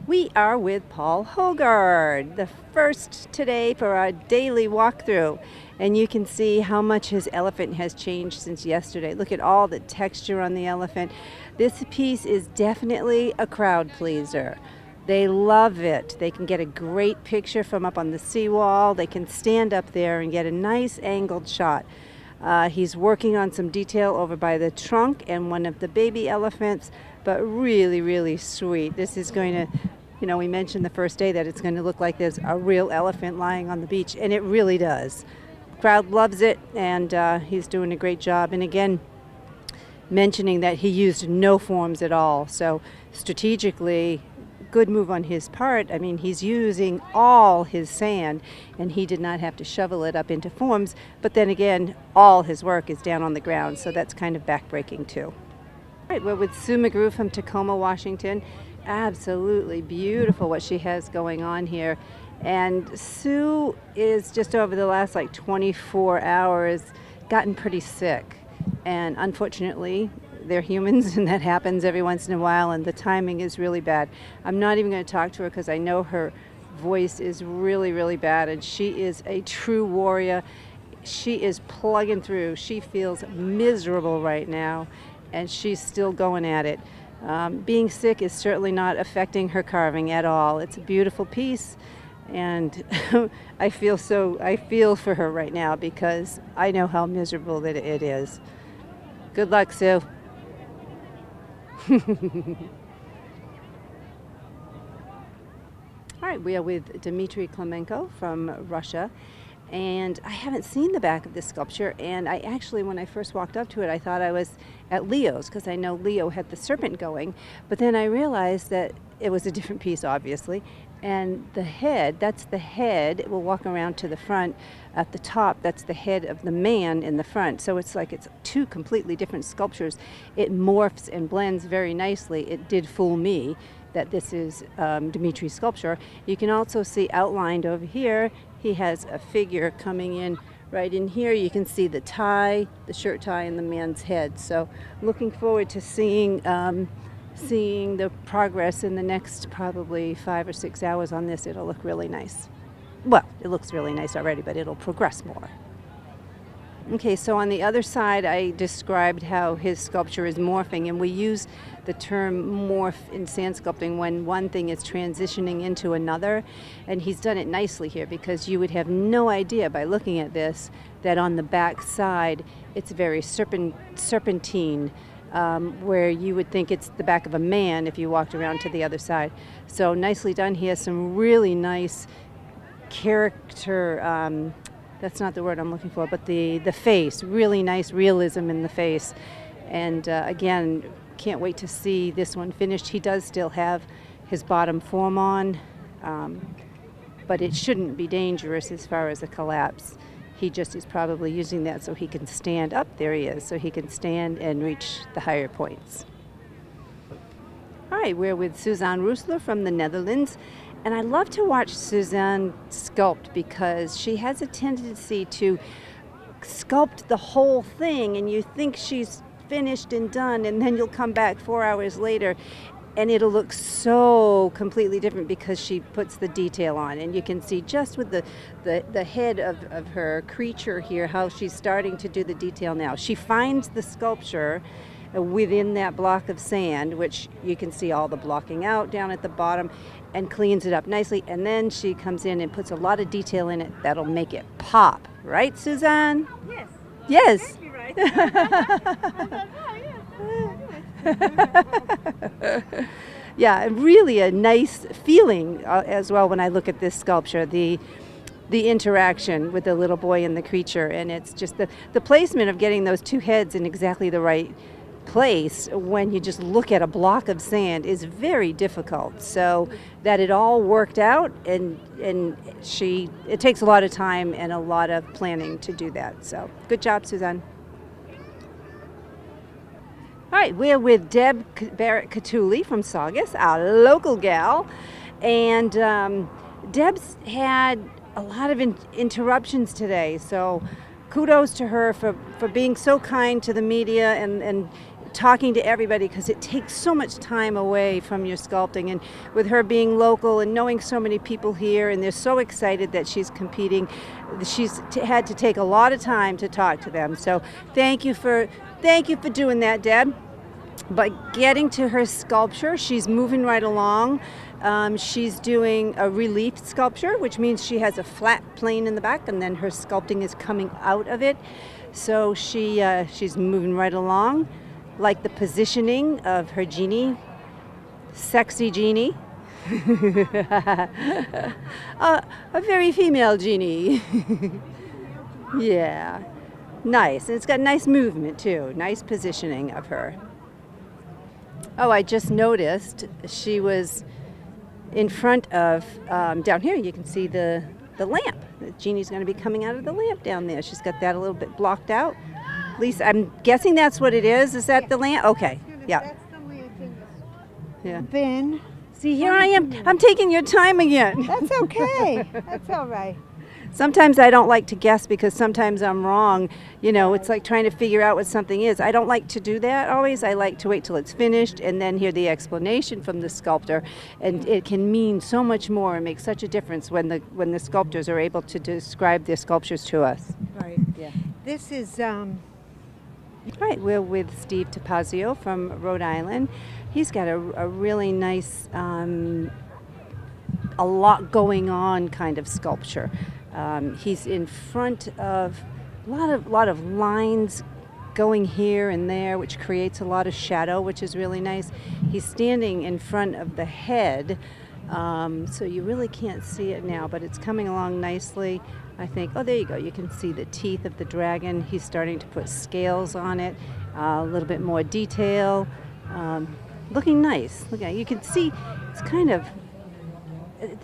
We are with Paul Hoggard, the first today for our daily walkthrough. And you can see how much his elephant has changed since yesterday. Look at all the texture on the elephant. This piece is definitely a crowd pleaser. They love it. They can get a great picture from up on the seawall. They can stand up there and get a nice angled shot. He's working on some detail over by the trunk and one of the baby elephants, but really, really sweet. This is going to, we mentioned the first day that it's going to look like there's a real elephant lying on the beach, and it really does. Crowd loves it, and he's doing a great job. And again, mentioning that he used no forms at all. So strategically, good move on his part. I mean, he's using all his sand, and he did not have to shovel it up into forms. But then again, all his work is down on the ground, so that's kind of backbreaking too. All right, we're with Sue McGrew from Tacoma, Washington. Absolutely beautiful what she has going on here. And Sue is just over the last 24 hours gotten pretty sick. And unfortunately, they're humans, and that happens every once in a while, and the timing is really bad. I'm not even going to talk to her because I know her voice is really, really bad, and she is a true warrior. She is plugging through. She feels miserable right now, and she's still going at it. Being sick is certainly not affecting her carving at all. It's a beautiful piece, and I feel for her right now because I know how miserable that it is. Good luck, Sue. All right, we are with Dmitry Klemenko from Russia, and I haven't seen the back of this sculpture, and I actually, when I first walked up to it, I thought I was at Leo's because I know Leo had the serpent going, but then I realized that it was a different piece, obviously, and the head, that's the head. It will walk around to the front. At the top, that's the head of the man in the front. So it's like it's two completely different sculptures. It morphs and blends very nicely. It did fool me that this is Dmitri's sculpture. You can also see outlined over here, he has a figure coming in right in here. You can see the tie, the shirt tie, and the man's head. So looking forward to seeing the progress in the next probably 5 or 6 hours on this. It'll look really nice. Well, it looks really nice already, but it'll progress more. Okay, so on the other side, I described how his sculpture is morphing, and we use the term morph in sand sculpting when one thing is transitioning into another, and he's done it nicely here because you would have no idea by looking at this that on the back side it's very serpentine, where you would think it's the back of a man if you walked around to the other side. So nicely done. He has some really nice character, that's not the word I'm looking for, but the face, really nice realism in the face. And again, can't wait to see this one finished. He does still have his bottom form on, but it shouldn't be dangerous as far as a collapse. He just is probably using that so he can stand up. There he is, so he can stand and reach the higher points. All right, we're with Suzanne Roosler from the Netherlands. And I love to watch Suzanne sculpt because she has a tendency to sculpt the whole thing, and you think she's finished and done, and then you'll come back 4 hours later and it'll look so completely different because she puts the detail on. And you can see just with the head of her creature here how she's starting to do the detail now. She finds the sculpture within that block of sand, which you can see all the blocking out down at the bottom, and cleans it up nicely, and then she comes in and puts a lot of detail in it that'll make it pop. Right, Suzanne? Yes. Yes. Exactly right. I thought, yes. Yeah, really a nice feeling as well when I look at this sculpture, the interaction with the little boy and the creature, and it's just the placement of getting those two heads in exactly the right place when you just look at a block of sand is very difficult. So that it all worked out, and it takes a lot of time and a lot of planning to do that. So good job, Suzanne. All right, we're with Barrett Cutulle from Saugus, our local gal, and Deb's had a lot of interruptions today, so kudos to her for being so kind to the media and talking to everybody because it takes so much time away from your sculpting. And with her being local and knowing so many people here, and they're so excited that she's competing, she's had to take a lot of time to talk to them. So thank you for doing that, Deb. But getting to her sculpture, she's moving right along. She's doing a relief sculpture, which means she has a flat plane in the back, and then her sculpting is coming out of it. So she's moving right along. Like the positioning of her genie, sexy genie, a very female genie. Yeah, nice. And it's got nice movement too, nice positioning of her. Oh, I just noticed she was in front of, down here you can see the lamp. The genie's going to be coming out of the lamp down there. She's got that a little bit blocked out. At least I'm guessing that's what it is. Is that the lamp? Okay. Yeah. That's the lamp in this. Yeah. Then. See, here I am. I'm taking your time again. That's okay. That's all right. Sometimes I don't like to guess because sometimes I'm wrong. You know, it's like trying to figure out what something is. I don't like to do that always. I like to wait till it's finished and then hear the explanation from the sculptor. And it can mean so much more and make such a difference when the sculptors are able to describe their sculptures to us. Right. Yeah. This is All right, we're with Steve Topazio from Rhode Island. He's got a really nice, a lot going on kind of sculpture. He's in front of a lot of lines going here and there, which creates a lot of shadow, which is really nice. He's standing in front of the head, so you really can't see it now, but it's coming along nicely. I think, oh, there you go. You can see the teeth of the dragon. He's starting to put scales on it, a little bit more detail. Looking nice. Look at, you can see it's kind of,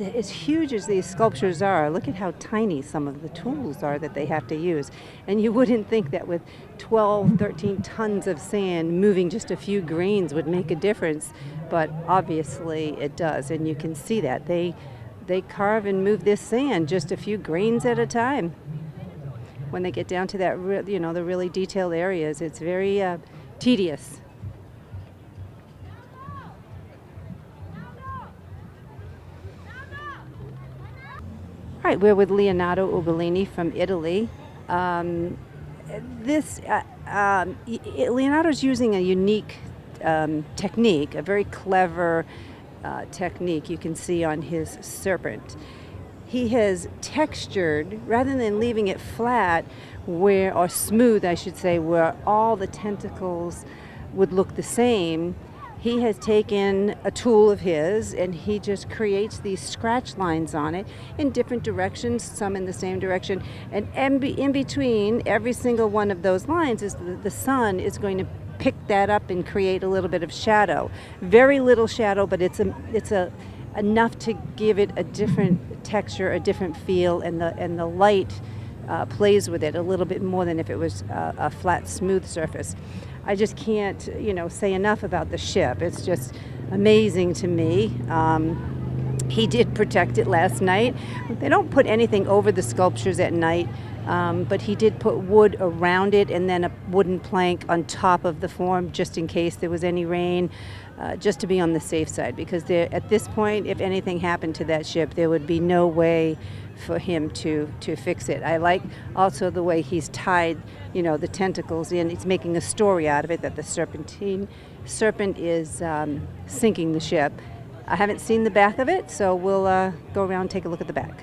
as huge as these sculptures are, look at how tiny some of the tools are that they have to use. And you wouldn't think that with 12, 13 tons of sand, moving just a few grains would make a difference, but obviously it does. And you can see that. They carve and move this sand just a few grains at a time. When they get down to that, the really detailed areas, it's very tedious. All right, we're with Leonardo Ugilini from Italy. Leonardo's using a unique technique, a very clever technique you can see on his serpent. He has textured, rather than leaving it flat, or smooth, I should say, where all the tentacles would look the same. He has taken a tool of his and he just creates these scratch lines on it in different directions, some in the same direction. And in between every single one of those lines is the sun is going to pick that up and create a little bit of shadow. Very little shadow, but it's enough to give it a different texture, a different feel, and the light plays with it a little bit more than if it was a flat, smooth surface. I just can't, say enough about the ship. It's just amazing to me. He did protect it last night. They don't put anything over the sculptures at night, but he did put wood around it and then a wooden plank on top of the form just in case there was any rain, just to be on the safe side, because at this point, if anything happened to that ship, there would be no way for him to fix it. I like also the way he's tied, the tentacles in. It's making a story out of it that the serpent is sinking the ship. I haven't seen the back of it, so we'll go around and take a look at the back.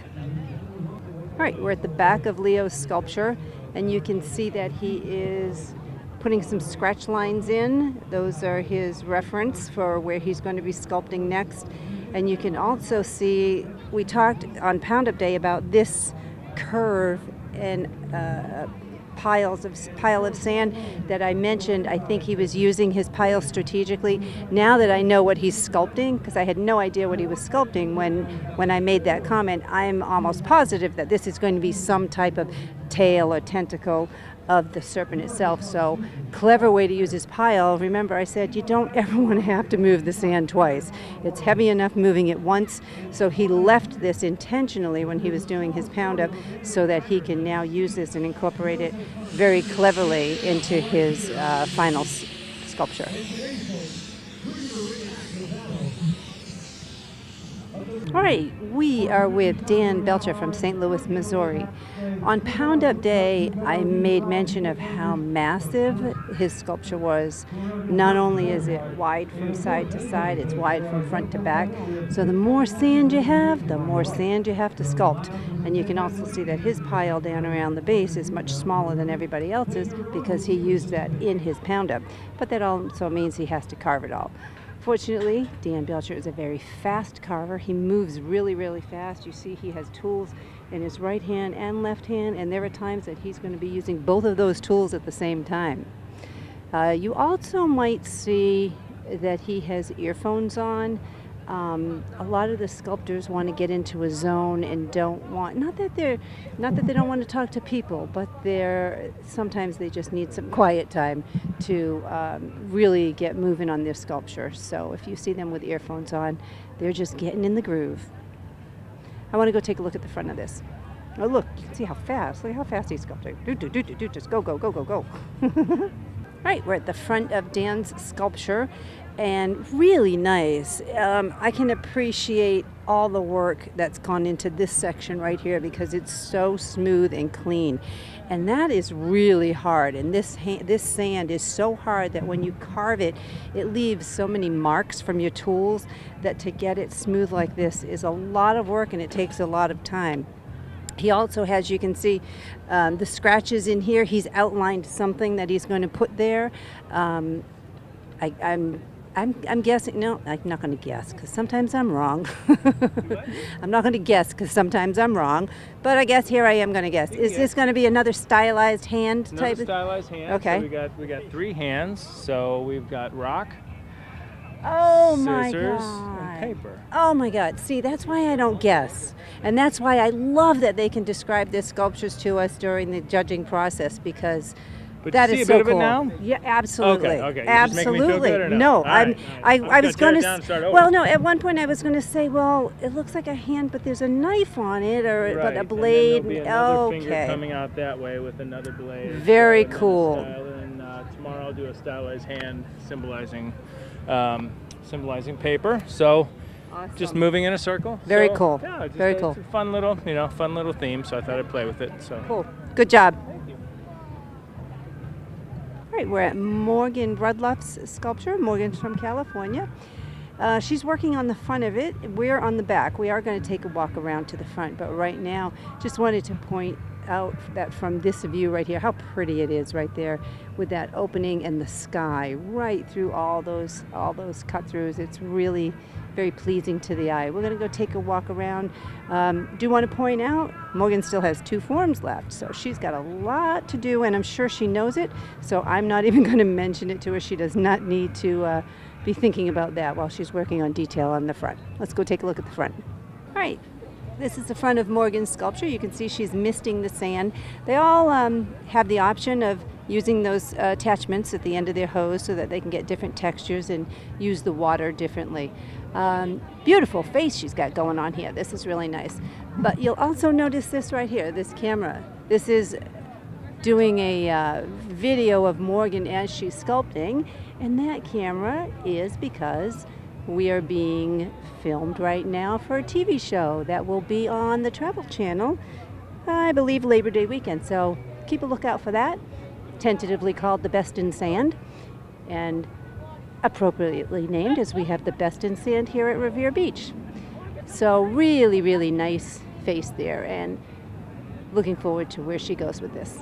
All right, we're at the back of Leo's sculpture, and you can see that he is putting some scratch lines in. Those are his reference for where he's going to be sculpting next. And you can also see, we talked on Pound Up Day about this curve and pile of sand that I mentioned. I think he was using his pile strategically. Now that I know what he's sculpting, because I had no idea what he was sculpting when I made that comment, I'm almost positive that this is going to be some type of tail or tentacle of the serpent itself. So clever way to use his pile. Remember, I said you don't ever want to have to move the sand twice. It's heavy enough moving it once. So he left this intentionally when he was doing his pound up so that he can now use this and incorporate it very cleverly into his final sculpture. All right, we are with Dan Belcher from St. Louis, Missouri. On Pound Up Day, I made mention of how massive his sculpture was. Not only is it wide from side to side, it's wide from front to back. So the more sand you have, the more sand you have to sculpt. And you can also see that his pile down around the base is much smaller than everybody else's because he used that in his Pound Up. But that also means he has to carve it all. Fortunately, Dan Belcher is a very fast carver. He moves really, really fast. You see he has tools in his right hand and left hand, and there are times that he's going to be using both of those tools at the same time. You also might see that he has earphones on. A lot of the sculptors want to get into a zone and don't want, not that they don't want to talk to people, but sometimes they just need some quiet time to really get moving on their sculpture. So if you see them with earphones on, they're just getting in the groove. I want to go take a look at the front of this. Oh, look, you can see how fast. Look how fast he's sculpting. Do, just go, go, go, go, go. All right, we're at the front of Dan's sculpture. And really nice. I can appreciate all the work that's gone into this section right here because it's so smooth and clean. And that is really hard. And this sand is so hard that when you carve it, it leaves so many marks from your tools that to get it smooth like this is a lot of work and it takes a lot of time. He also has, you can see, the scratches in here. He's outlined something that he's going to put there. I'm guessing, no, I'm not going to guess because sometimes I'm wrong. I'm not going to guess because sometimes I'm wrong, but I guess here I am going to guess. Is this going to be another stylized hand type? Another stylized hand. Okay. So we got 3 hands. So we've got rock, scissors, and paper. Oh my God. See, that's why I don't guess. And that's why I love that they can describe their sculptures to us during the judging process because But that you see is a so bit cool. Of it now? Yeah, absolutely. Okay. You're Absolutely. just making me feel good or no? No, All right. I was going to. Well, no. Over. At one point, I was going to say, well, it looks like a hand, but there's a knife on it, or Right. but a And blade. then there'll be another Okay. finger coming out that way with another blade. Very and then cool. And tomorrow I'll do a stylized hand symbolizing paper. So. Awesome. Just moving in a circle. Very So, cool. Yeah, just Very a, cool. It's a fun little theme. So I thought I'd play with it. So. Cool. Good job. Thank you. All right, we're at Morgan Rudluff's sculpture. Morgan's from California. She's working on the front of it. We're on the back. We are going to take a walk around to the front, but right now, just wanted to point out that from this view right here, how pretty it is right there with that opening and the sky right through all those cut-throughs. It's really very pleasing to the eye. We're going to go take a walk around. Do want to point out, Morgan still has 2 forms left, so she's got a lot to do, and I'm sure she knows it, so I'm not even going to mention it to her. She does not need to be thinking about that while she's working on detail on the front. Let's go take a look at the front. All right. This is the front of Morgan's sculpture. You can see she's misting the sand. They all have the option of using those attachments at the end of their hose so that they can get different textures and use the water differently. Beautiful face she's got going on here. This is really nice. But you'll also notice this right here, this camera. This is doing a video of Morgan as she's sculpting, and that camera is because we are being filmed right now for a TV show that will be on the Travel Channel, I believe Labor Day weekend. So keep a lookout for that. Tentatively called The Best in Sand, and appropriately named as we have the best in sand here at Revere Beach. So really, really nice face there, and looking forward to where she goes with this.